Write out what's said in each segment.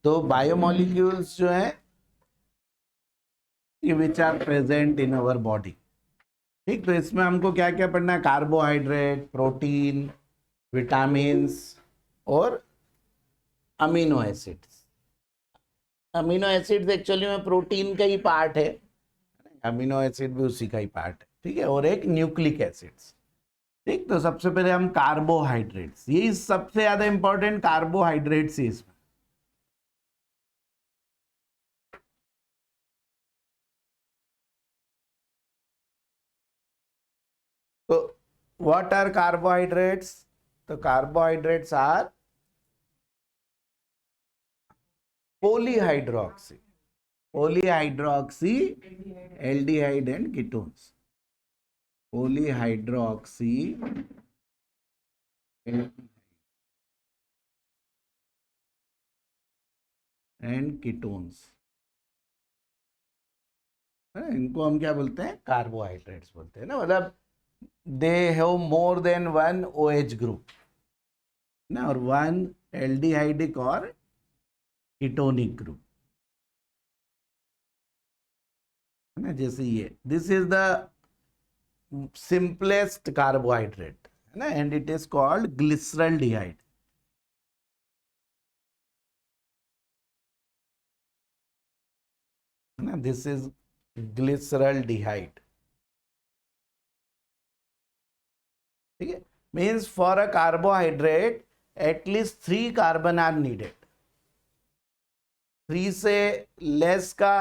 तो बायोमोलिक्यूल्स जो है which are present in our body, ठीक। तो इसमें हमको क्या क्या पढ़ना है, कार्बोहाइड्रेट, प्रोटीन, विटामिन्स और amino acids. Amino acids actually में प्रोटीन का ही पार्ट है, अमीनो एसिड भी उसी का ही पार्ट है, ठीक है। और एक न्यूक्लिक एसिड्स, ठीक। तो सबसे पहले हम कार्बोहाइड्रेट्स, यही सबसे ज्यादा इंपॉर्टेंट कार्बोहाइड्रेट्स ही इसमें। तो व्हाट आर कार्बोहाइड्रेट्स? तो carbohydrates are polyhydroxy, aldehyde and ketones, polyhydroxy and ketones, इनको हम क्या बोलते हैं, कार्बोहाइड्रेट्स बोलते हैं ना। मतलब they have more than one OH group ना, और वन एल्डिहाइडिक और कीटोनिक ग्रुप है ना। जैसे ये, this is the simplest carbohydrate है ना, and it is called glyceraldehyde है ना। दिस इज ग्लिसरल्डिहाइड, ठीक है। Means for a carbohydrate at least 3 carbon are needed. 3 से लेस का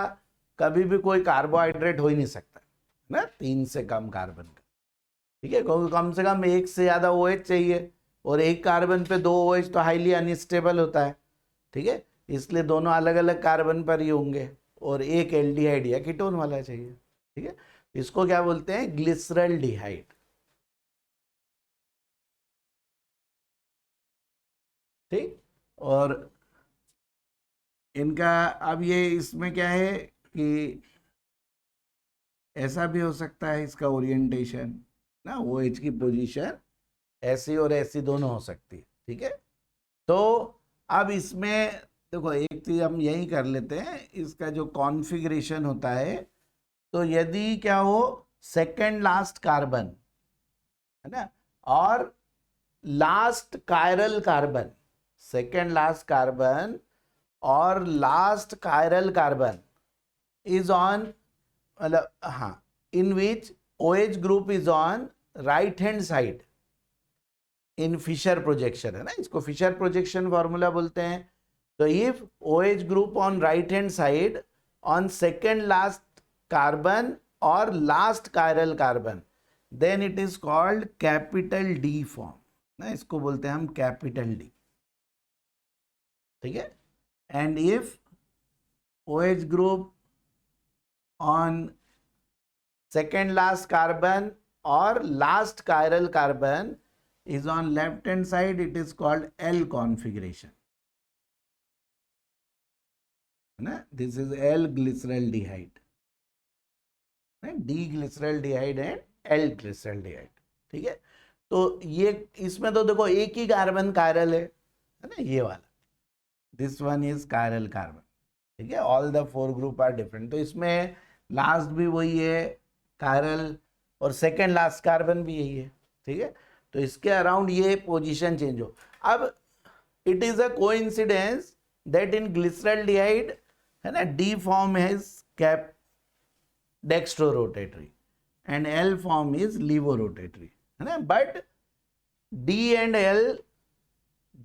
कभी भी कोई कार्बोहाइड्रेट हो ही नहीं सकता ना, 3 से कम कार्बन का, ठीक है। क्योंकि कम से कम 1 से ज्यादा OH चाहिए, और 1 कार्बन पे 2 OH तो हाईली अनस्टेबल होता है, ठीक है। इसलिए दोनों अलग अलग कार्बन पर ही होंगे, और एक एल्डिहाइड या कीटोन वाला चाहिए, ठीक है। इसको क्या बोलते हैं, ग्लिसरल्डिहाइड, ठीक। और इनका अब ये इसमें क्या है कि ऐसा भी हो सकता है इसका ओरिएंटेशन ना, OH की पोजीशन ऐसी और ऐसी दोनों हो सकती है, ठीक है। तो अब इसमें देखो एक चीज हम यही कर लेते हैं, इसका जो कॉन्फ़िगरेशन होता है, तो यदि क्या हो, सेकंड लास्ट कार्बन है ना, और last chiral carbon, second last carbon और last chiral carbon is on, मतलब हाँ, in which OH group is on right hand side in Fischer projection है ना, इसको फिशर प्रोजेक्शन फॉर्मूला बोलते हैं। तो if OH group on right hand side on second last carbon और last chiral carbon, then it is called capital D form ना, इसको बोलते हैं हम कैपिटल D, ठीक है। And if OH group on second last carbon और last chiral carbon is on left hand side, it is called L configuration है ना। This is L glyceraldehyde, D glyceraldehyde and L glyceraldehyde, ठीक है। तो ये इसमें तो देखो एक ही कार्बन कायरल है ना, ये वाला, this one is chiral carbon, ठीक है। All the 4 group are different. तो इसमें लास्ट भी वही है कायरल, और सेकेंड लास्ट कार्बन भी यही है, ठीक है। तो इसके अराउंड ये पोजीशन चेंज हो। अब it is a coincidence that in glyceraldehyde है ना, D form has cap dextro rotatory and L form is levo rotatory है ना, but D and L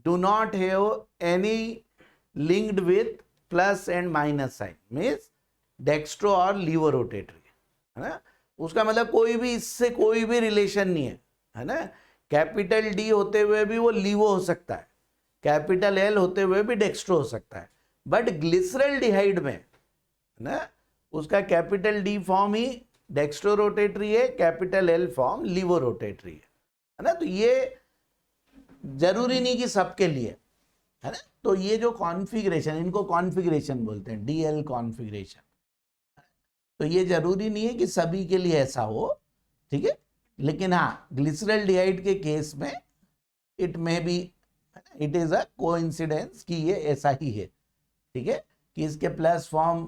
do not have any linked with plus and minus sign, means dextro और levo rotatory है ना। उसका मतलब कोई भी इससे कोई भी रिलेशन नहीं है ना। कैपिटल D होते हुए भी वो लीवो हो सकता है, कैपिटल L होते हुए भी डेक्स्ट्रो हो सकता है, बट ग्लिसरल्डिहाइड में ना उसका कैपिटल D फॉर्म ही डेक्स्ट्रो रोटेटरी है, capital L form levo rotatory है ना। तो ये जरूरी नहीं कि सबके लिए है ना। तो ये जो कॉन्फ़िगरेशन, इनको कॉन्फ़िगरेशन बोलते हैं, DL कॉन्फ़िगरेशन। तो ये जरूरी नहीं है कि सभी के लिए ऐसा हो, ठीक है। लेकिन हाँ, ग्लिसरल्डिहाइड के केस में it may be, it is a coincidence कि ये ऐसा ही है, ठीक है, कि इसके प्लस फॉर्म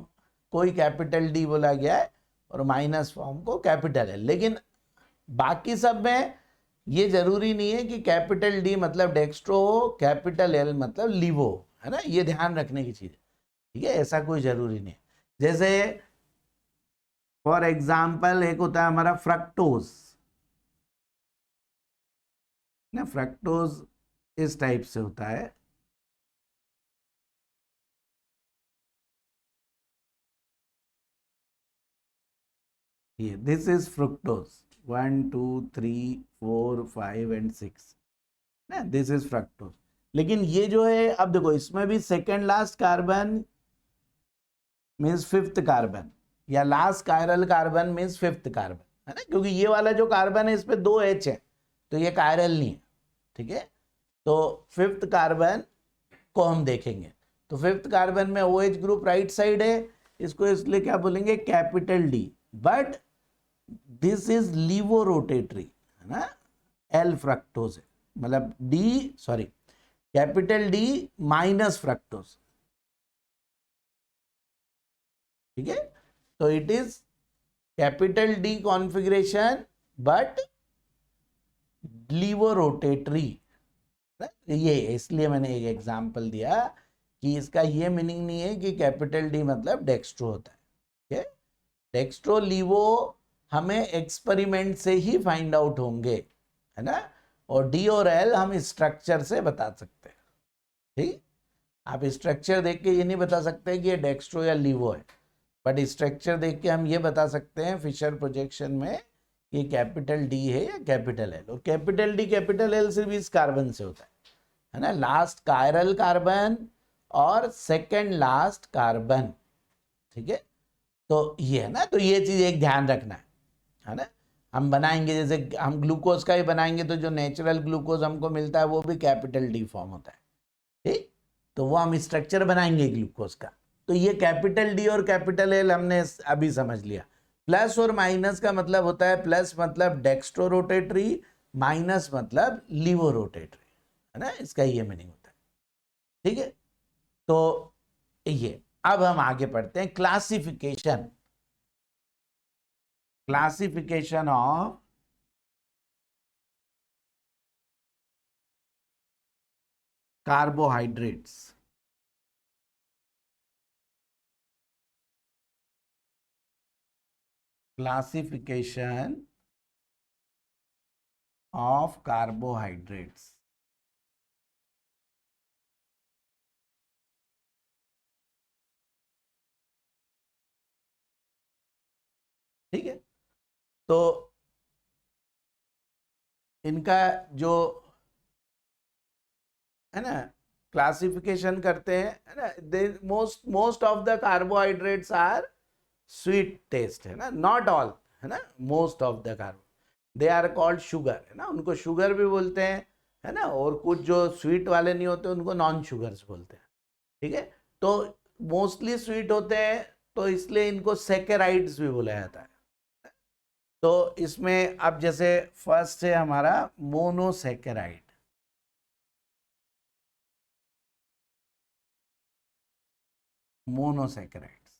कोई कैपिटल डी बोला गया है और माइनस फॉर्म को कैपिटल है। लेकिन बाकी सब में ये जरूरी नहीं है कि कैपिटल डी मतलब डेक्स्ट्रो हो, कैपिटल एल मतलब लीवो, है ना, ये ध्यान रखने की चीज है। ठीक है, ऐसा कोई जरूरी नहीं है। जैसे फॉर एग्जाम्पल एक होता है हमारा फ्रक्टोज ना, फ्रक्टोज इस टाइप से होता है, ये दिस इज फ्रुक्टोज 1 2 3 4 5 एंड 6 ना, दिस इज फ्रक्टोज। लेकिन ये जो है, अब देखो इसमें भी second last carbon means fifth carbon, या last chiral carbon means fifth carbon, है ना, क्योंकि ये वाला जो कार्बन है इस पे 2 H है तो ये कायरल नहीं है। ठीक है, तो फिफ्थ कार्बन को हम देखेंगे, तो फिफ्थ कार्बन में OH ग्रुप राइट साइड है, इसको इसलिए क्या बोलेंगे, capital D, but this is levo rotatory, है ना, एल फ्रक्टोज है, मतलब D, sorry, capital D minus fructose. ठीक है, तो it is capital D configuration but levo rotatory. ये इसलिए मैंने एक एग्जांपल दिया कि इसका ये मीनिंग नहीं है कि कैपिटल डी मतलब डेक्स्ट्रो होता है। ठीक है, डेक्स्ट्रो लीवो हमें एक्सपेरिमेंट से ही फाइंड आउट होंगे, है ना, और डी और एल हम स्ट्रक्चर से बता सकते हैं। ठीक, आप स्ट्रक्चर देख के ये नहीं बता सकते कि ये डेक्स्ट्रो या लीवो है, बट स्ट्रक्चर देख के हम ये बता सकते हैं फिशर प्रोजेक्शन में कि कैपिटल डी है या कैपिटल एल, और कैपिटल डी कैपिटल एल सिर्फ इस कार्बन से होता है ना, लास्ट कायरल कार्बन और सेकेंड लास्ट कार्बन। ठीक है, तो ये है ना, तो ये चीज एक ध्यान रखना है ना। हम बनाएंगे, जैसे हम ग्लूकोज का ही बनाएंगे तो जो नेचुरल ग्लूकोज हमको मिलता है वो भी कैपिटल डी फॉर्म होता है। ठीक, तो वो हम स्ट्रक्चर बनाएंगे ग्लूकोज का, तो ये कैपिटल डी और कैपिटल एल हमने अभी समझ लिया। प्लस और माइनस का मतलब होता है, प्लस मतलब डेक्स्ट्रो रोटेटरी, माइनस मतलब लीवो रोटेटरी, है ना, इसका ये मीनिंग होता है। ठीक है, तो ये अब हम आगे पढ़ते हैं classification, classification of carbohydrates. Classification of carbohydrates. ठीक है, तो इनका जो है ना क्लासिफिकेशन करते हैं, है ना, they most of the carbohydrates are sweet taste, है ना, नॉट ऑल, है ना, most of the carbo they are called sugar, है ना, उनको शुगर भी बोलते हैं, है ना, और कुछ जो स्वीट वाले नहीं होते उनको नॉन शुगर्स बोलते हैं। ठीक है, तो मोस्टली स्वीट होते हैं तो इसलिए इनको सेकेराइड्स भी बोला जाता है। तो इसमें अब जैसे फर्स्ट है हमारा मोनोसेकेराइड, मोनोसेकेराइड्स,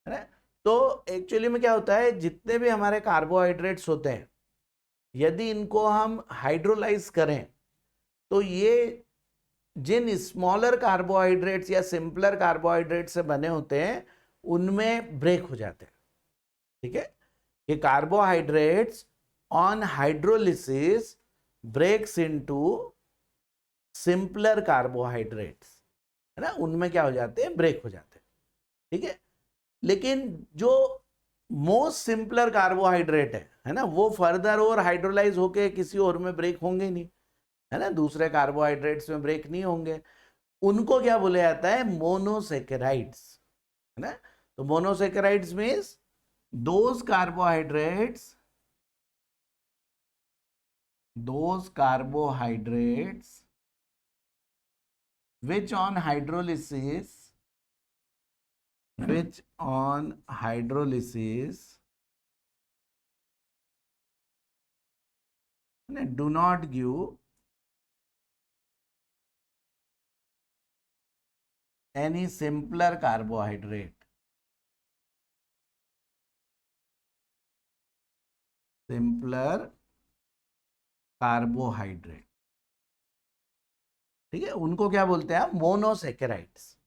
है ना। तो एक्चुअली में क्या होता है, जितने भी हमारे कार्बोहाइड्रेट्स होते हैं यदि इनको हम हाइड्रोलाइज करें तो ये जिन स्मॉलर कार्बोहाइड्रेट्स या सिंपलर कार्बोहाइड्रेट से बने होते हैं उनमें ब्रेक हो जाते हैं। ठीक है, ये carbohydrates on hydrolysis breaks into simpler carbohydrates, है ना, उनमें क्या हो जाते हैं, ब्रेक हो जाते हैं। ठीक है, लेकिन जो मोस्ट सिंपलर कार्बोहाइड्रेट है ना, वो फर्दर और हाइड्रोलाइज होके किसी और में ब्रेक होंगे नहीं, है ना, दूसरे कार्बोहाइड्रेट्स में ब्रेक नहीं होंगे, उनको क्या बोला जाता है, मोनोसेकेराइड्स, है ना। तो monosaccharides means those carbohydrates, those carbohydrates which on hydrolysis, which on hydrolysis do not give any simpler carbohydrate, simpler carbohydrate, ठीक है, उनको क्या बोलते हैं, मोनोसेकेराइड्स।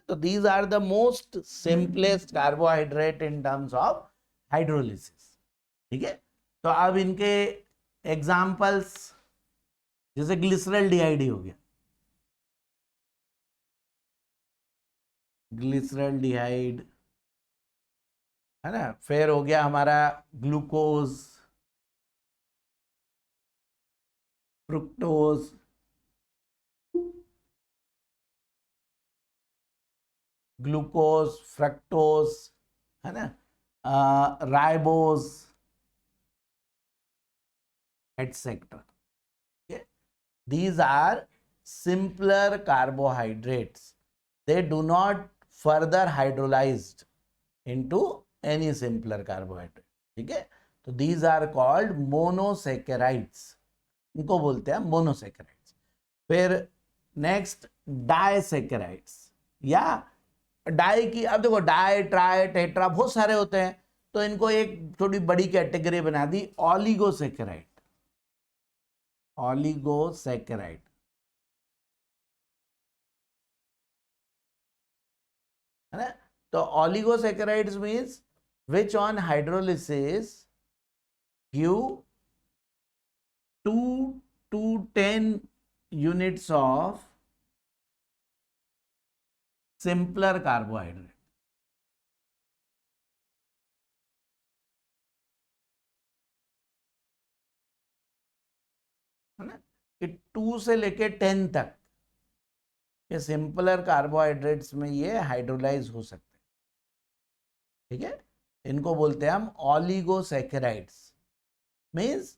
तो these are the most simplest carbohydrate in terms of hydrolysis, ठीक है। तो अब इनके एग्जाम्पल्स, जैसे ग्लिसरल डिहाइड हो गया, ग्लिसरल डिहाइड, है ना, फिर हो गया हमारा ग्लूकोज, फ्रुक्टोज, ग्लूकोज, फ्रक्टोज, है ना, ribose, etcetera. These are simpler carbohydrates. They do not further hydrolyzed into any simpler carbohydrate, ठीक है। तो these are called monosaccharides, इनको बोलते हैं monosaccharides। फिर नेक्स्ट डाइसैकेराइड्स, या डाई की, अब देखो डाई, ट्राई, टेट्रा बहुत सारे होते हैं, तो इनको एक थोड़ी बड़ी कैटेगरी बना दी, ऑलिगोसैकेराइड, ऑलिगोसैकेराइड, है ना। तो ऑलिगोसैकेराइड्स means which on hydrolysis give 2 to 10 units of simpler carbohydrate, है ना, कि 2 से लेके 10 तक ये सिंपलर कार्बोहाइड्रेट्स में ये हाइड्रोलाइज हो सकते हैं, ठीक है। इनको बोलते हैं हम ऑलिगोसैकेराइड्स, मींस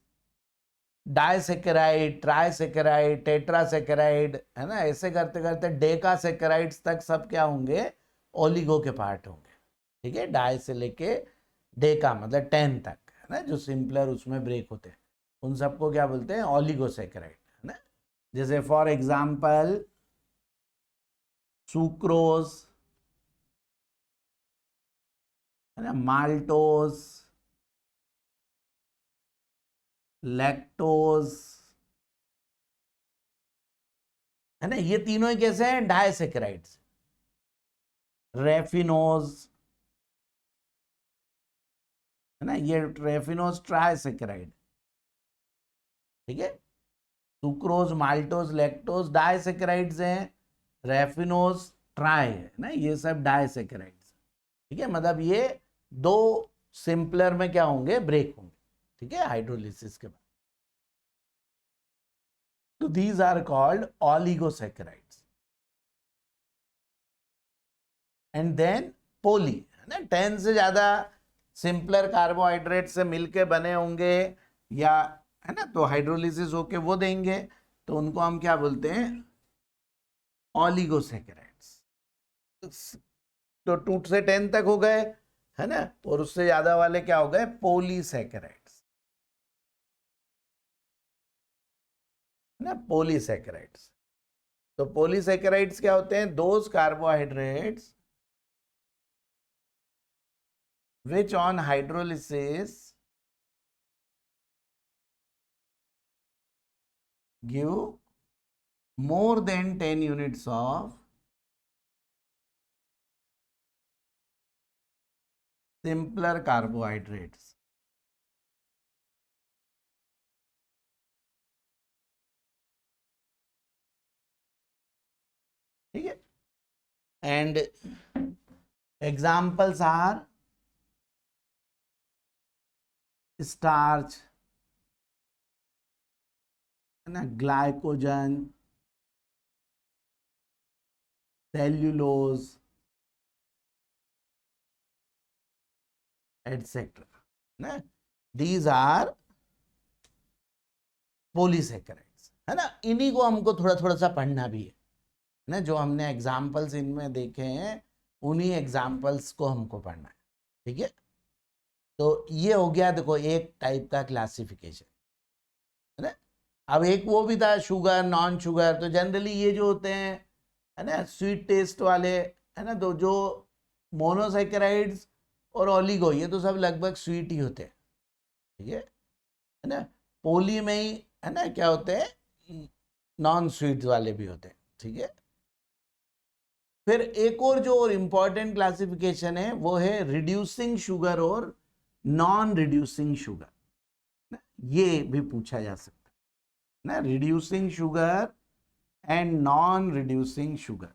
डाइसैकेराइड, ट्राइसैकेराइड, टेट्रासैकेराइड, है ना, ऐसे करते करते डेकासैकेराइड्स तक सब क्या होंगे, ओलिगो के पार्ट होंगे, ठीक है। डाई से लेके डेका मतलब 10 तक, है ना, जो सिंपलर उसमें ब्रेक होते हैं, उन सबको क्या बोलते हैं, ऑलिगोसैकेराइड, है ना। जैसे फॉर एग्जांपल सुक्रोज, है ना, माल्टोज, लैक्टोज, है ना, ये तीनों ही कैसे हैं, डाइसैकेराइड्स। रेफिनोज, है ना, ये रेफिनोज ट्राइसैकेराइड, ठीक है। सुक्रोज, माल्टोज, लैक्टोज डाइसैकेराइड्स हैं, रेफिनोज ट्राई है ना, ये सब डाइसैकेराइड्स, ठीक है। मतलब ये दो सिंपलर में क्या होंगे, ब्रेक होंगे, ठीक है, हाइड्रोलिसिस के बाद। तो these are called oligosaccharides. And then poly, है ना, 10 से ज्यादा सिंपलर कार्बोहाइड्रेट से मिलके बने होंगे, या, है ना, तो हाइड्रोलिसिस होके वो देंगे, तो उनको हम क्या बोलते हैं, ऑलिगोसैकेराइड्स। तो 2 से 10 तक हो गए, है ना, और उससे ज्यादा वाले क्या हो गए, पॉलीसैकेराइड्स, है ना, पॉलीसैकेराइड्स। तो पॉलीसैकेराइड्स क्या होते हैं, those carbohydrates which on hydrolysis give more than 10 units of simpler carbohydrates, ठीक है। एंड एग्जाम्पल्स आर स्टार्च, है ना, ग्लाइकोजन, सेल्यूलोज, एटसेट्रा, ना, दीज आर पॉलीसैकेराइड्स, है ना। इन्हीं को हमको थोड़ा थोड़ा सा पढ़ना भी है ना, जो हमने एग्जाम्पल्स इनमें देखे हैं उन्हीं एग्जाम्पल्स को हमको पढ़ना है, ठीक है। तो ये हो गया, देखो, एक टाइप का क्लासिफिकेशन, है ना। अब एक वो भी था शुगर, नॉन शुगर, तो जनरली ये जो होते हैं, है ना, स्वीट टेस्ट वाले, है ना, तो जो मोनोसैकेराइड्स और ओलिगो ये तो सब लगभग स्वीट ही होते हैं, ठीक है ना। पोली में ही, है ना, क्या होते हैं, नॉन स्वीट वाले भी होते हैं, ठीक है। फिर एक और जो इम्पॉर्टेंट क्लासिफिकेशन है वो है रिड्यूसिंग शुगर और नॉन रिड्यूसिंग शुगर, ये भी पूछा जा सकता है ना, reducing sugar and non reducing sugar.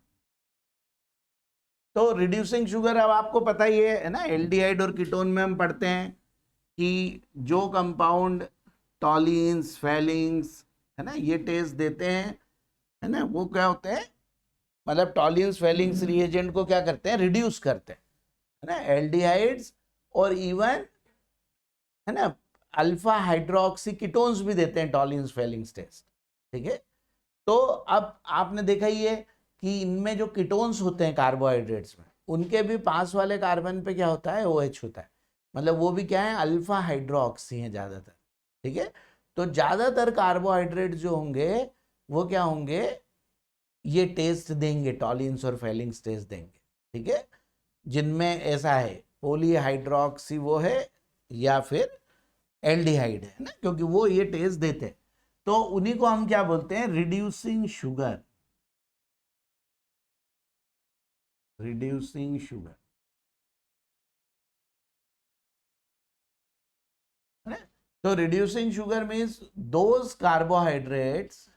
तो रिड्यूसिंग शुगर अब आपको पता ही है ना, एल्डिहाइड और कीटोन में हम पढ़ते हैं कि जो कंपाउंड टॉलिन्स फेलिंग्स, है ना, ये टेस्ट देते हैं, है ना, वो क्या होते हैं, मतलब टॉलिन्स फेलिंग्स रिएजेंट को क्या करते हैं, रिड्यूस करते हैं, है ना, एल्डिहाइड्स और इवन, है ना, अल्फा हाइड्रोक्सी कीटोन्स भी देते हैं टॉलिन्स फेलिंग्स टेस्ट, ठीक है। तो अब आपने देखा ही है कि इनमें जो कीटोन्स होते हैं कार्बोहाइड्रेट्स में, उनके भी पास वाले कार्बन पे क्या होता है, OH होता है, मतलब वो भी क्या है, अल्फा हाइड्रोक्सी है ज्यादातर, ठीक है। तो ज्यादातर कार्बोहाइड्रेट जो होंगे वो क्या होंगे, ये टेस्ट देंगे, टॉलिन्स और फेलिंग्स टेस्ट देंगे, ठीक है, जिनमें ऐसा है पॉलीहाइड्रोक्सी वो है या फिर एल्डिहाइड है ना, क्योंकि वो ये टेस्ट देते हैं। तो उन्हीं को हम क्या बोलते हैं, रिड्यूसिंग शुगर, रिड्यूसिंग शुगर, है ना। तो reducing sugar means those carbohydrates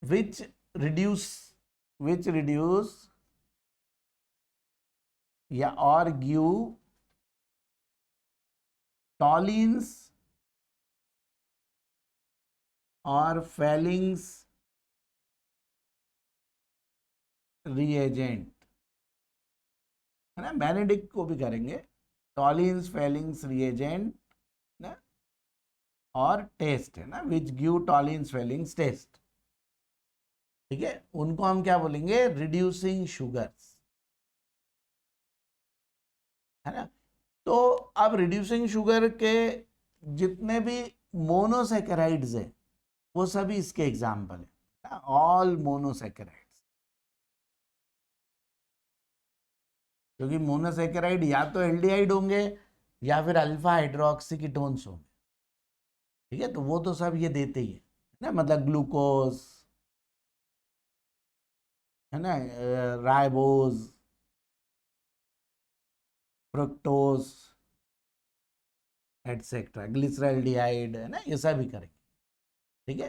which reduce which reduce या और give टॉलिन्स और फेलिंग्स रिएजेंट, है ना, बेनेडिक्ट को भी करेंगे, टॉलिन्स फेलिंग्स रिएजेंट ना, और टेस्ट, है ना, which give Tollens Fehling's test, ठीक है, उनको हम क्या बोलेंगे, रिड्यूसिंग शुगर्स, है ना। तो अब रिड्यूसिंग शुगर के जितने भी मोनोसैकेराइड्स हैं वो सभी इसके एग्जाम्पल है, ऑल मोनोसैकेराइड्स, क्योंकि मोनोसैकेराइड या तो एल्डिहाइड होंगे या फिर अल्फा हाइड्रोक्सी कीटोन्स होंगे, ठीक है, तो वो तो सब ये देते ही है ना, मतलब ग्लूकोज, है ना, राइबोज, फ्रुक्टोज एटसेट्रा, ग्लिसरॉल्डिहाइड, है ना, ये सब भी करेंगे, ठीक है।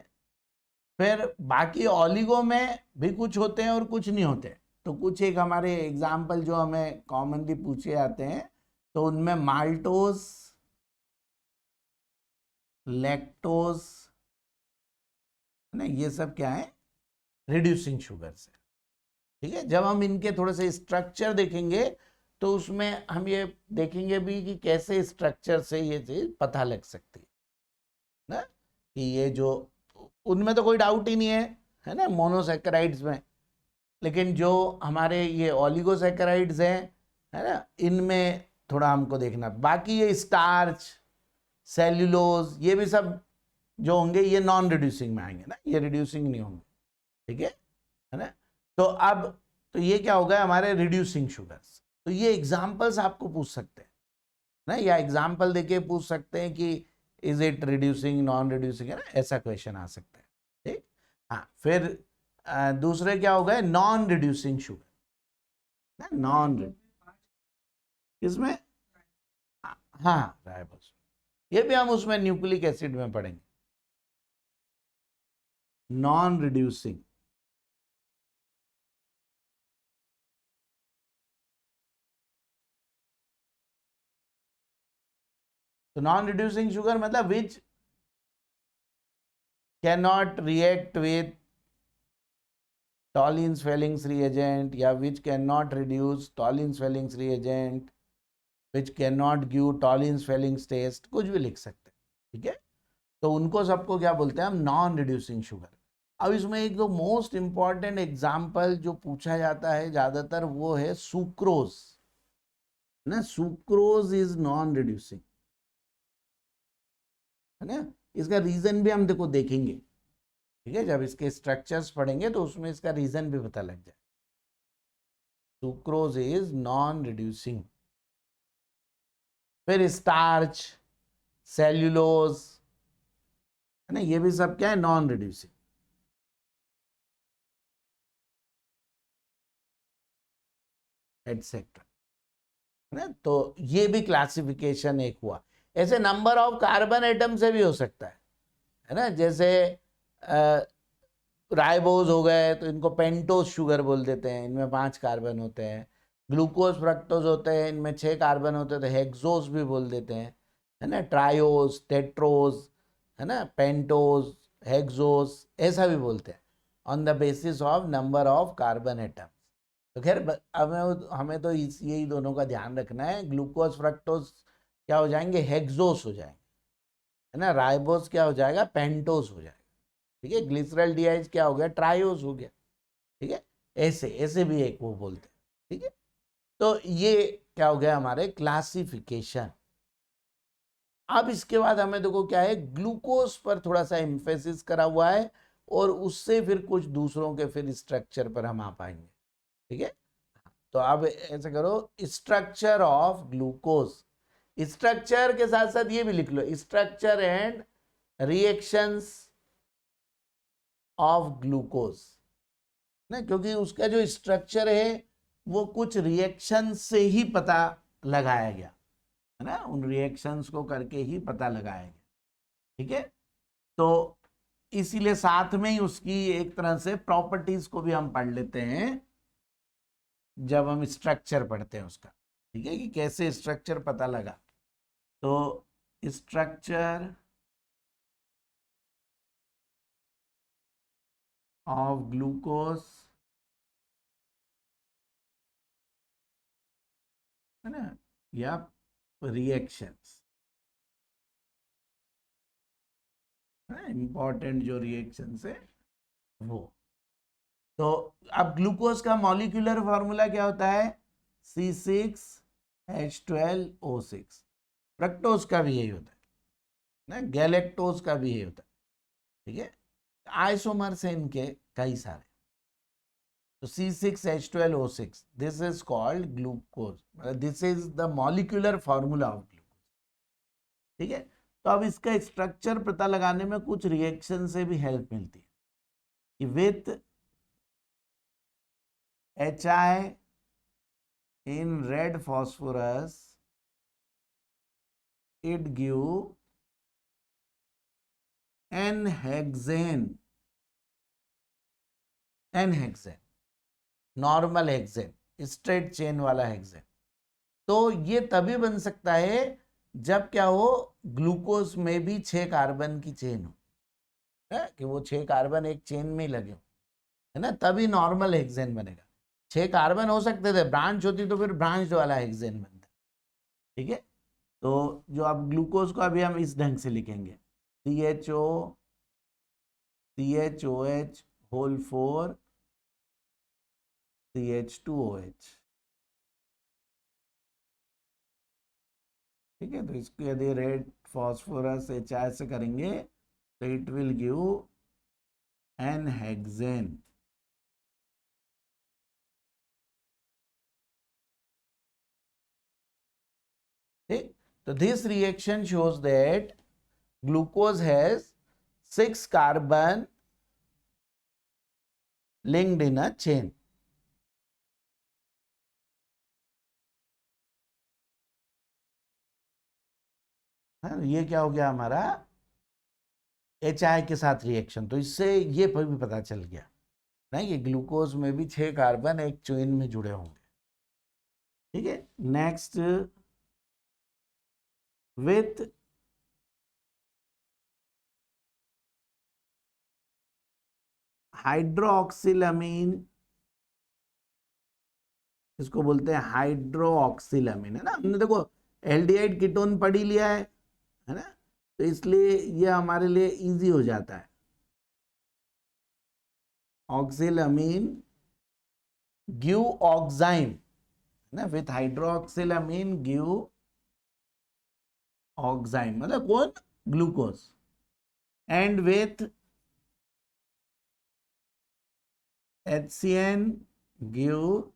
फिर बाकी ओलिगो में भी कुछ होते हैं और कुछ नहीं होते, तो कुछ एक हमारे एग्जाम्पल जो हमें कॉमनली पूछे जाते हैं, तो उनमें माल्टोज, लैक्टोज, है ना, ये सब क्या है, रिड्यूसिंग शुगर से, ठीक है। जब हम इनके थोड़े से स्ट्रक्चर देखेंगे तो उसमें हम ये देखेंगे भी कि कैसे स्ट्रक्चर से ये चीज पता लग सकती है ना, कि ये जो, उनमें तो कोई डाउट ही नहीं है ना, मोनोसैकेराइड्स में, लेकिन जो हमारे ये ओलिगोसैकेराइड्स हैं, है ना, इनमें थोड़ा हमको देखना, बाकी ये स्टार्च, सेल्यूलोज, ये भी सब जो होंगे ये नॉन रिड्यूसिंग में आएंगे ना, ये रिड्यूसिंग नहीं होंगे, ठीक है ना। तो अब, तो ये क्या होगा हमारे रिड्यूसिंग शुगर्स, तो ये एग्जाम्पल्स आपको पूछ सकते हैं ना, या एग्जाम्पल देके पूछ सकते हैं कि is it reducing non reducing, है ना, ऐसा क्वेश्चन आ सकता है, ठीक। हाँ, फिर दूसरे क्या हो गए, नॉन रिड्यूसिंग शुगर, नॉन, इसमें, हाँ राइबोस, ये भी हम उसमें न्यूक्लिक एसिड में पढ़ेंगे, नॉन रिड्यूसिंग, तो नॉन रिड्यूसिंग शुगर मतलब विच cannot react with Tollens Fellings reagent, या which cannot reduce Tollens Fellings reagent, which cannot give Tollens Fellings test, कुछ भी लिख सकते हैं, ठीक है। तो उनको सबको क्या बोलते हैं हम, नॉन रिड्यूसिंग शुगर। अब इसमें एक जो मोस्ट इंपॉर्टेंट एग्जाम्पल जो पूछा जाता है ज्यादातर वो है सुक्रोज, ना, सुक्रोज इज नॉन रिड्यूसिंग, है ना। इसका रीजन भी हम देखो देखेंगे, ठीक है, जब इसके स्ट्रक्चर्स पढ़ेंगे तो उसमें इसका रीजन भी पता लग जाए। Sucrose is non reducing. फिर स्टार्च, सेल्यूलोज, है ना, ये भी सब क्या है, नॉन रिड्यूसिंग। एटसेट्रा, है ना। तो ये भी क्लासिफिकेशन एक हुआ। ऐसे नंबर ऑफ कार्बन एटम से भी हो सकता है ना। जैसे राइबोज हो गए तो इनको पेंटोज शुगर बोल देते हैं, इनमें 5 कार्बन होते हैं। ग्लूकोज फ्रक्टोज होते हैं, इनमें 6 कार्बन होते हैं, तो हेक्सोज भी बोल देते हैं, है ना। ट्रायोज, टेट्रोज, है ना, पेंटोज, हेक्सोज, ऐसा भी बोलते हैं on the basis of number of carbon atoms. तो खैर हमें तो यही दोनों का ध्यान रखना है। ग्लूकोज फ्रक्टोज क्या हो जाएंगे, हेक्सोस हो जाएंगे, है ना। राइबोज क्या हो जाएगा, पेंटोज हो जाएगा। ठीक है, ग्लिसरॉल डिहाइड क्या हो गया, ट्रायोज हो गया। ठीक है, ऐसे ऐसे भी एक वो बोलते हैं। ठीक है, तो ये क्या हो गया हमारे क्लासिफिकेशन। अब इसके बाद हमें देखो क्या है, ग्लूकोज पर थोड़ा सा एम्फेसिस करा हुआ है, और उससे फिर कुछ दूसरों के फिर स्ट्रक्चर पर हम आ पाएंगे। ठीक है, तो अब ऐसा करो, स्ट्रक्चर ऑफ ग्लूकोज। स्ट्रक्चर के साथ साथ ये भी लिख लो, structure and reactions of glucose ना, क्योंकि उसका जो स्ट्रक्चर है वो कुछ रिएक्शन से ही पता लगाया गया, है ना, उन रिएक्शंस को करके ही पता लगाया गया। ठीक है, तो इसीलिए साथ में ही उसकी एक तरह से प्रॉपर्टीज को भी हम पढ़ लेते हैं जब हम स्ट्रक्चर पढ़ते हैं उसका। ठीक है, कि कैसे स्ट्रक्चर पता लगा। तो स्ट्रक्चर ऑफ ग्लूकोज, है ना, या रिएक्शंस, इंपॉर्टेंट जो रिएक्शंस है वो। तो अब ग्लूकोज का मॉलिक्यूलर फॉर्मूला क्या होता है, C6H12O6। फ्रक्टोज का भी यही होता है ना, गैलेक्टोज का भी यही होता है। ठीक है, आइसोमर्स है इनके कई सारे। तो C6H12O6, this is called glucose, this is the molecular formula of glucose. ठीक है, तो अब इसका स्ट्रक्चर पता लगाने में कुछ रिएक्शन से भी हेल्प मिलती है, कि with HI in red phosphorus it give n-hexane, normal hexane, straight chain वाला हेक्सेन। तो ये तभी बन सकता है जब क्या हो, ग्लूकोज में भी 6 कार्बन की चेन हो, है कि वो 6 कार्बन एक चेन में ही लगे हो, है ना, तभी नॉर्मल हेक्सेन बनेगा। 6 कार्बन हो सकते थे, ब्रांच होती तो फिर ब्रांच वाला हेक्सेन बनता। ठीक है, तो जो अब ग्लूकोज को अभी हम इस ढंग से लिखेंगे, CHOCHOH होल 4 CH2OH। ठीक है, तो इसको यदि रेड फॉस्फोरस HI से करेंगे तो it will give an hexane. ठीक, तो this reaction shows that glucose has 6 carbon linked in a chain। ये क्या हो गया हमारा, HI के साथ रिएक्शन। तो इससे ये भी पता चल गया ना कि ग्लूकोज में भी 6 कार्बन एक चेन में जुड़े होंगे। ठीक है, नेक्स्ट, विथ हाइड्रोक्सिलामीन, इसको बोलते हैं हाइड्रोक्सिलामीन, है ना। हमने देखो एल्डिहाइड कीटोन पढ़ ही लिया है ना, तो इसलिए ये हमारे लिए इजी हो जाता है। ऑक्सिलामीन गिव ऑक्साइम, है ना, विथ हाइड्रोक्सिलामीन गिव ऑक्साइम, मतलब कौन, glucose, and with HCN give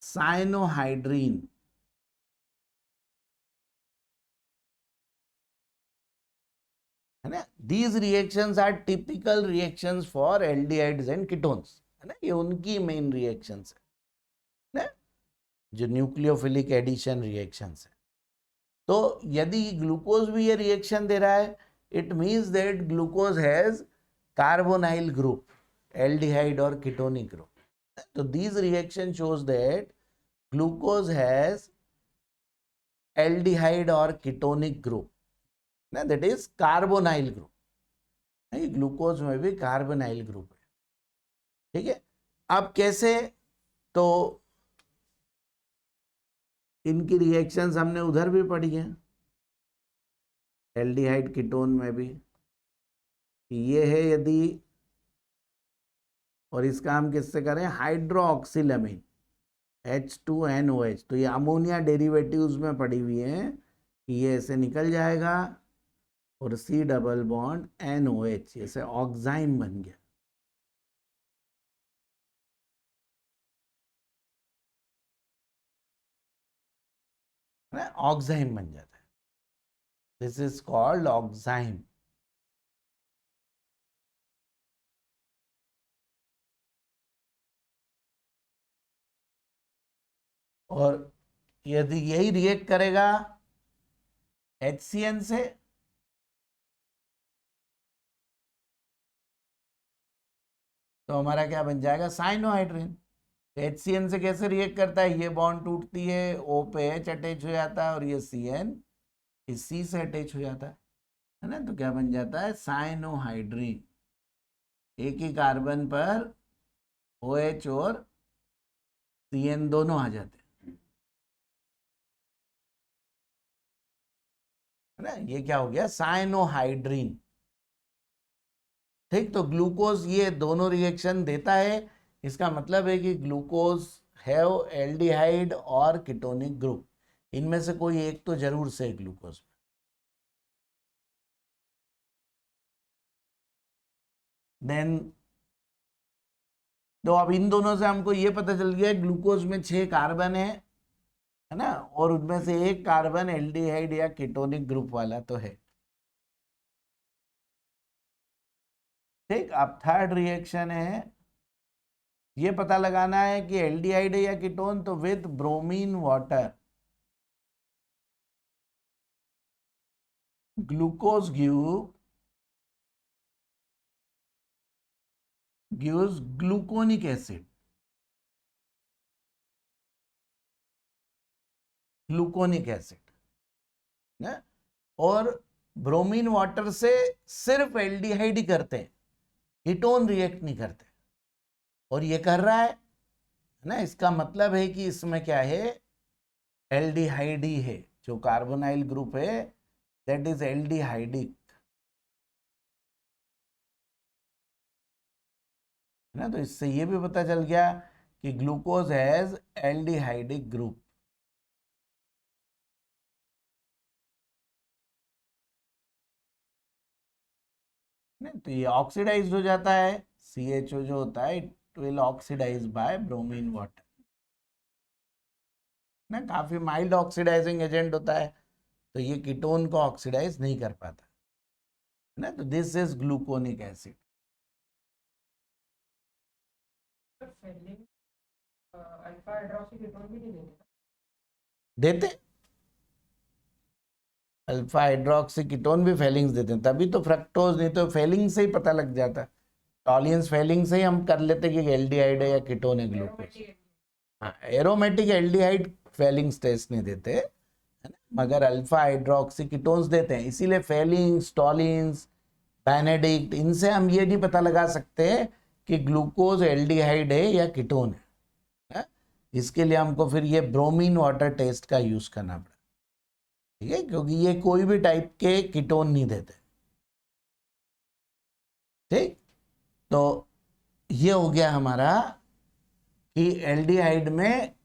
cyanohydrine, है ना. These reactions are typical reactions for aldehydes and ketones, है ना. ये उनकी मेन रिएक्शंस है ना, जो न्यूक्लियोफिलिक एडिशन रिएक्शंस है. तो यदि ग्लूकोज भी ये रिएक्शन दे रहा है, it means that glucose has carbonyl group, aldehyde और कीटोनिक ग्रुप. तो this reaction shows that glucose has aldehyde और कीटोनिक ग्रुप, ना, that is carbonyl group. Glucose में भी कार्बोनाइल ग्रुप है. ठीक है. अब कैसे, तो इनकी रिएक्शंस हमने उधर भी पढ़ी है, एल्डिहाइड कीटोन में भी. ये है यदि, और इसका हम किससे करें, हाइड्रोक्सिलामीन H2NOH. तो ये अमोनिया डेरिवेटिव्स में पड़ी हुई है कि ये ऐसे निकल जाएगा और C डबल बॉन्ड NOH, ऐसे ऑक्साइम बन गया. ऑक्साइम बन जाता है. This is called oxime. और यदि यही रिएक्ट करेगा HCN से, तो हमारा क्या बन जाएगा, साइनोहाइड्रिन. HCN से कैसे रिएक्ट करता है, ये बॉन्ड टूटती है, O पे H अटैच हो जाता है और ये CN इस C से अटैच हो जाता है ना. तो क्या बन जाता है, साइनोहाइड्रिन. एक ही कार्बन पर OH और CN दोनों आ जाते हैं, है ना. ये क्या हो गया, साइनोहाइड्रिन. ठीक. तो ग्लूकोज ये दोनों रिएक्शन देता है, इसका मतलब है कि ग्लूकोज हैव एल्डिहाइड और कीटोनिक ग्रुप. इनमें से कोई एक तो जरूर से ग्लूकोज में. देन तो अब इन दोनों से हमको ये पता चल गया ग्लूकोज में 6 कार्बन है ना, और उनमें से एक कार्बन एल्डिहाइड या कीटोनिक ग्रुप वाला तो है. ठीक. अब थर्ड रिएक्शन है, ये पता लगाना है कि एल्डिहाइड है या कीटोन. तो with bromine water glucose gives gluconic acid. Gluconic acid ना, और ब्रोमीन वाटर से सिर्फ एल्डिहाइड ही करते हैं, कीटोन रिएक्ट नहीं करते. और ये कर रहा है ना, इसका मतलब है कि इसमें क्या है, एल्डिहाइड ही है. जो कार्बोनाइल ग्रुप है दैट इज एल्डिहाइडिक, है ना. तो इससे ये भी पता चल गया कि ग्लूकोज हैज एल्डिहाइडिक ग्रुप. तो ये ऑक्सीडाइज हो जाता है, CHO जो होता है it will oxidise by bromine water ना. काफी माइल्ड ऑक्सीडाइजिंग एजेंट होता है, तो ये कीटोन को ऑक्सीडाइज नहीं कर पाता ना. तो this is gluconic acid. Alpha hydroxy ketone भी नहीं देते, अल्फा हाइड्रोक्सी कीटोन भी फेलिंग्स देते हैं, तभी तो फ्रक्टोज, नहीं तो फेलिंग से ही पता लग जाता है. टॉलियंस फेलिंग से ही हम कर लेते कि एल्डिहाइड है या कीटोन है ग्लूकोज. हाँ, एरोमेटिक एल्डिहाइड फेलिंग्स टेस्ट नहीं देते, है ना, मगर अल्फा हाइड्रोक्सी कीटोन्स देते हैं. इसीलिए फेलिंग्स, टॉलिन्स, बेनेडिक्ट, इनसे हम ये नहीं पता लगा सकते कि ग्लूकोज एल्डिहाइड है या कीटोन है. इसके लिए हमको फिर ये ब्रोमीन वाटर टेस्ट का यूज करना पड़ा. ठीक है, क्योंकि ये कोई भी टाइप के कीटोन नहीं देते. ठीक. तो ये हो गया हमारा कि एल्डिहाइड में,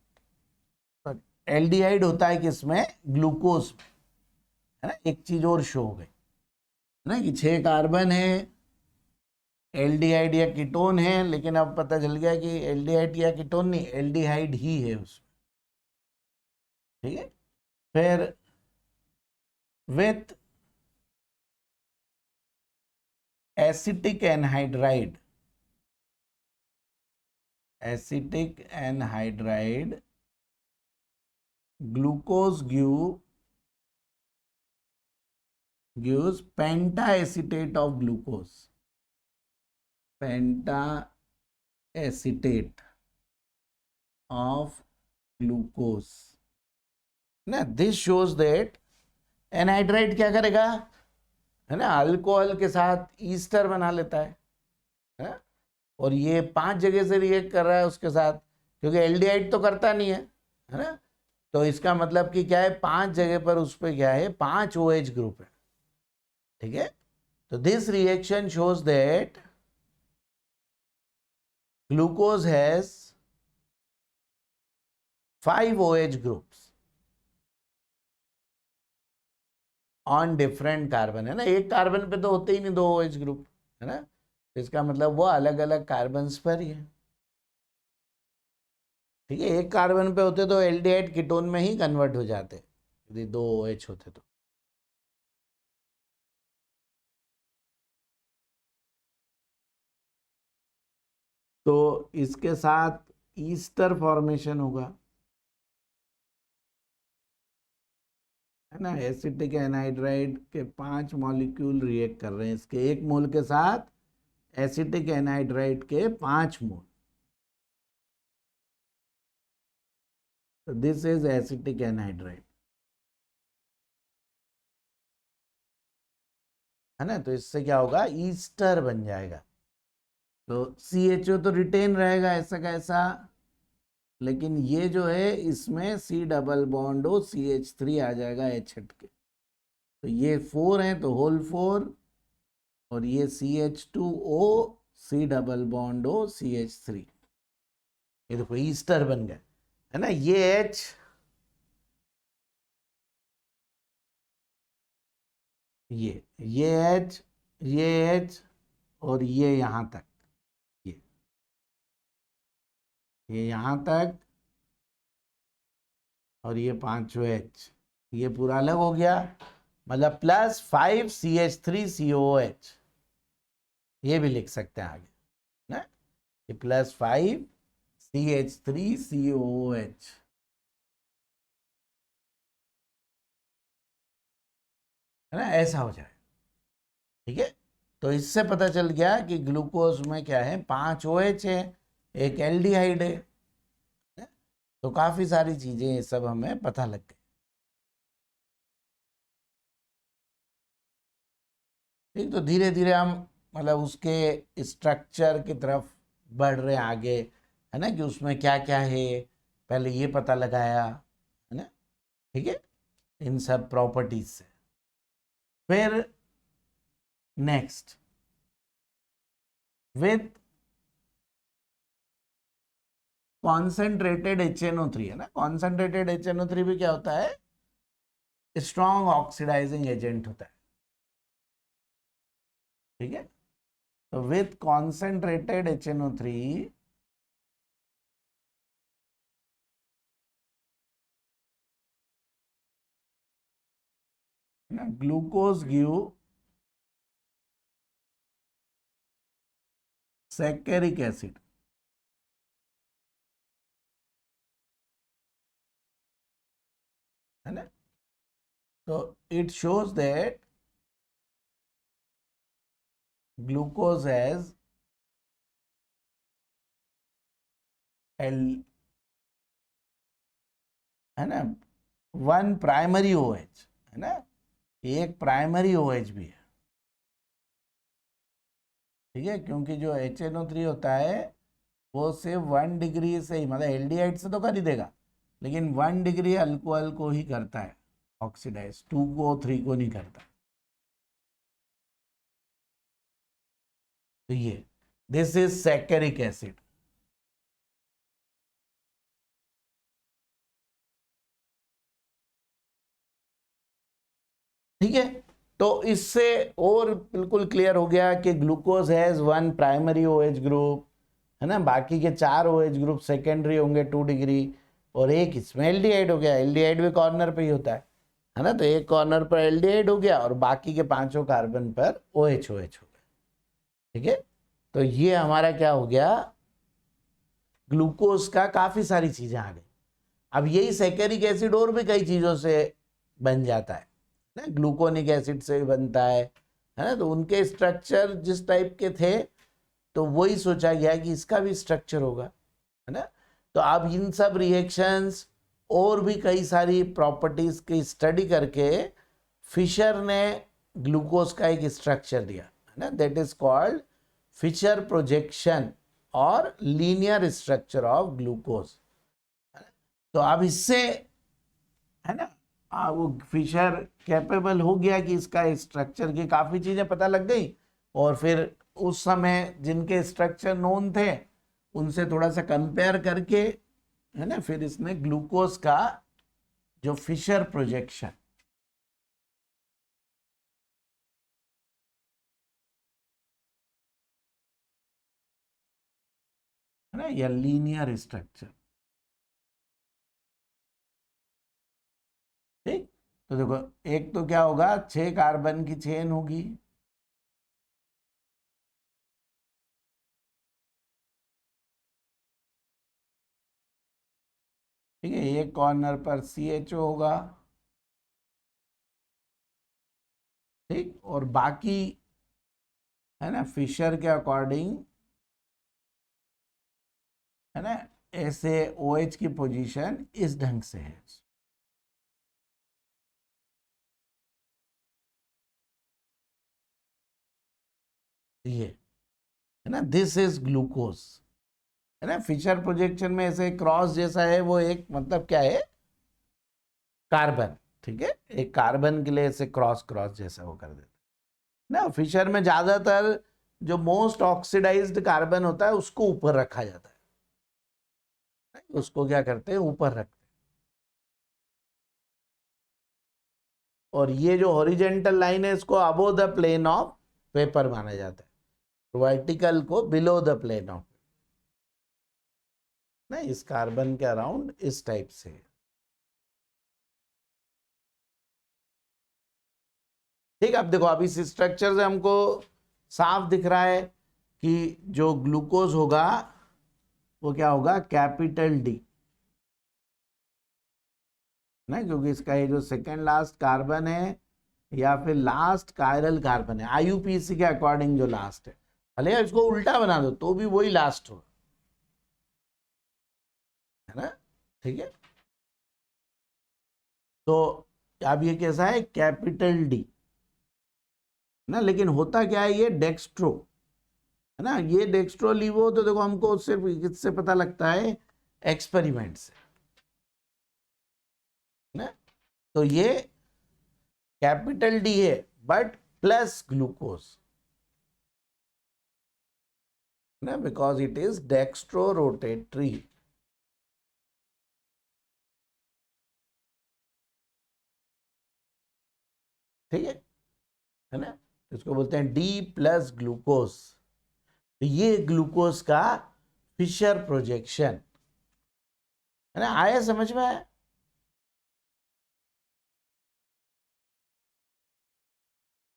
एल्डिहाइड होता है किसमें, ग्लूकोज, है ना. एक चीज और शो हो गई, है ना, कि 6 कार्बन है एल्डिहाइड या कीटोन है, लेकिन अब पता चल गया कि एल्डिहाइड या कीटोन नहीं, एल्डिहाइड ही है उसमें। ठीक है, फिर with acetic anhydride, acetic anhydride glucose gives pentacetate of glucose, pentacetate of glucose ना। दिस शोज दैट एनहाइड्राइड क्या करेगा, है ना, अल्कोहल के साथ ईस्टर बना लेता है? और ये 5 जगह से रिएक्ट कर रहा है उसके साथ, क्योंकि एल्डिहाइड तो करता नहीं है ना। तो इसका मतलब कि क्या है, 5 जगह पर उस पर क्या है, 5 OH ग्रुप है। ठीक है, तो this reaction shows that glucose has 5 OH groups on different carbon, है ना। एक कार्बन पे तो होते ही नहीं 2 OH ग्रुप, है ना। इसका मतलब वो अलग अलग कार्बन्स पर ही है। ठीक है, एक कार्बन पे होते तो एल्डिहाइड कीटोन में ही कन्वर्ट हो जाते यदि 2 OH होते तो इसके साथ ईस्टर फॉर्मेशन होगा, है ना। एसिटिक एनहाइड्राइड के 5 मॉलिक्यूल रिएक्ट कर रहे हैं इसके एक मोल के साथ, एसिटिक एनहाइड्राइड के 5 मोल। तो दिस इज एसिटिक एनहाइड्राइड, है ना। तो इससे क्या होगा, ईस्टर बन जाएगा। तो CHO तो रिटेन रहेगा ऐसा कैसा, लेकिन ये जो है इसमें C डबल बॉन्ड हो CH3 आ जाएगा H हट के। तो ये 4 है तो होल 4, और ये CH2O C डबल बॉन्ड हो CH3। ये देखो ईस्टर बन गया, है ना। ये H, ये H, ये H, और ये यहां तक, ये ये यहां तक, और ये 5 H, ये पूरा अलग हो गया। मतलब +5 CH3COOH, ये भी लिख सकते हैं आगे ना, ये +5 CH3COOH, है ना, ऐसा हो जाए। ठीक है, तो इससे पता चल गया कि ग्लूकोज में क्या है, 5 OH है, एक एल्डिहाइड है। तो काफी सारी चीजें ये सब हमें पता लग गई। ठीक, तो धीरे धीरे हम मतलब उसके स्ट्रक्चर की तरफ बढ़ रहे हैं आगे, है ना, कि उसमें क्या क्या है, पहले ये पता लगाया, है ना। ठीक है, इन सब प्रॉपर्टीज से फिर नेक्स्ट विथ कॉन्सेंट्रेटेड HNO3, है ना। कॉन्सेंट्रेटेड HNO3 भी क्या होता है, स्ट्रॉन्ग ऑक्सीडाइजिंग एजेंट होता है। ठीक है, तो विथ कॉन्सेंट्रेटेड HNO3, ना, ग्लूकोज गिव सैकेरिक एसिड, है ना। तो it shows that glucose has L, है ना, 1 प्राइमरी OH, है ना, एक प्राइमरी OH भी है। ठीक है, क्योंकि जो HNO3 होता है वो सिर्फ 1 डिग्री से ही, मतलब एल्डिहाइड से तो कर ही देगा, लेकिन 1 डिग्री अल्कोहल को ही करता है ऑक्सीडाइज, 2 को 3 को नहीं करता। तो ये दिस इज सैकेरिक एसिड। ठीक है, तो इससे और बिल्कुल क्लियर हो गया कि glucose has one primary OH group, है ना, बाकी के 4 OH ग्रुप सेकेंडरी होंगे 2 डिग्री, और एक इसमें एल्डिहाइड हो गया। एल्डिहाइड भी कॉर्नर पे ही होता है ना, तो एक कॉर्नर पर एल्डिहाइड हो गया और बाकी के 5 कार्बन पर OH हो गया। ठीक है, तो ये हमारा क्या हो गया, ग्लूकोज का काफी सारी चीजें आ गई। अब यही सैकेरिक एसिड और भी कई चीजों से बन जाता है ना, ग्लूकोनिक एसिड से भी बनता है ना, तो उनके स्ट्रक्चर जिस टाइप के थे तो वही सोचा गया कि इसका भी स्ट्रक्चर होगा, है ना। तो अब इन सब रिएक्शंस और भी कई सारी प्रॉपर्टीज की स्टडी करके फिशर ने ग्लूकोज का एक स्ट्रक्चर दिया, है ना, that is called Fischer projection और लीनियर स्ट्रक्चर ऑफ ग्लूकोज। तो अब इससे, है ना, वो फिशर कैपेबल हो गया कि इसका स्ट्रक्चर की काफी चीजें पता लग गई, और फिर उस समय जिनके स्ट्रक्चर नोन थे उनसे थोड़ा सा कंपेयर करके, है ना, फिर इसने ग्लूकोज का जो फिशर प्रोजेक्शन, है ना, या लीनियर स्ट्रक्चर, ठीक। तो देखो, एक तो क्या होगा, 6 कार्बन की चेन होगी, ठीक है, एक कॉर्नर पर CHO होगा, ठीक, और बाकी, है ना, फिशर के अकॉर्डिंग, है ना, ऐसे OH की पोजीशन इस ढंग से है, ये, है ना, दिस इज ग्लूकोज, है ना। फिशर प्रोजेक्शन में ऐसे क्रॉस जैसा है, वो एक मतलब क्या है, कार्बन, ठीक है, एक कार्बन के लिए ऐसे क्रॉस क्रॉस जैसा वो कर देते ना। फिशर में ज्यादातर जो मोस्ट ऑक्सीडाइज्ड कार्बन होता है उसको ऊपर रखा जाता है, उसको क्या करते हैं, ऊपर रखते हैं, और ये जो हॉरिजेंटल लाइन है इसको above the plane of paper माना जाता है, वर्टिकल को बिलो द प्लेन ऑफ, ना, इस कार्बन के अराउंड इस टाइप से। ठीक, अब देखो, अब इस स्ट्रक्चर से हमको साफ दिख रहा है कि जो ग्लूकोज होगा वो क्या होगा, कैपिटल डी, ना, क्योंकि इसका ये जो सेकेंड लास्ट कार्बन है या फिर लास्ट कायरल कार्बन है, IUPAC के अकॉर्डिंग जो लास्ट है, भले इसको उल्टा बना दो तो भी वही लास्ट होगा, है ना, ठीक है। तो अब ये कैसा है, कैपिटल डी, ना, लेकिन होता क्या है, ये डेक्स्ट्रो, है ना, ये डेक्स्ट्रो लीवो, तो देखो हमको सिर्फ किससे पता लगता है, एक्सपेरिमेंट से, ना। तो ये कैपिटल डी है बट प्लस ग्लूकोज, ना, because it is dextro rotatory, ठीक है ना, इसको बोलते हैं डी प्लस ग्लूकोज। तो ये ग्लूकोज का फिशर प्रोजेक्शन, है ना, आया समझ में आया।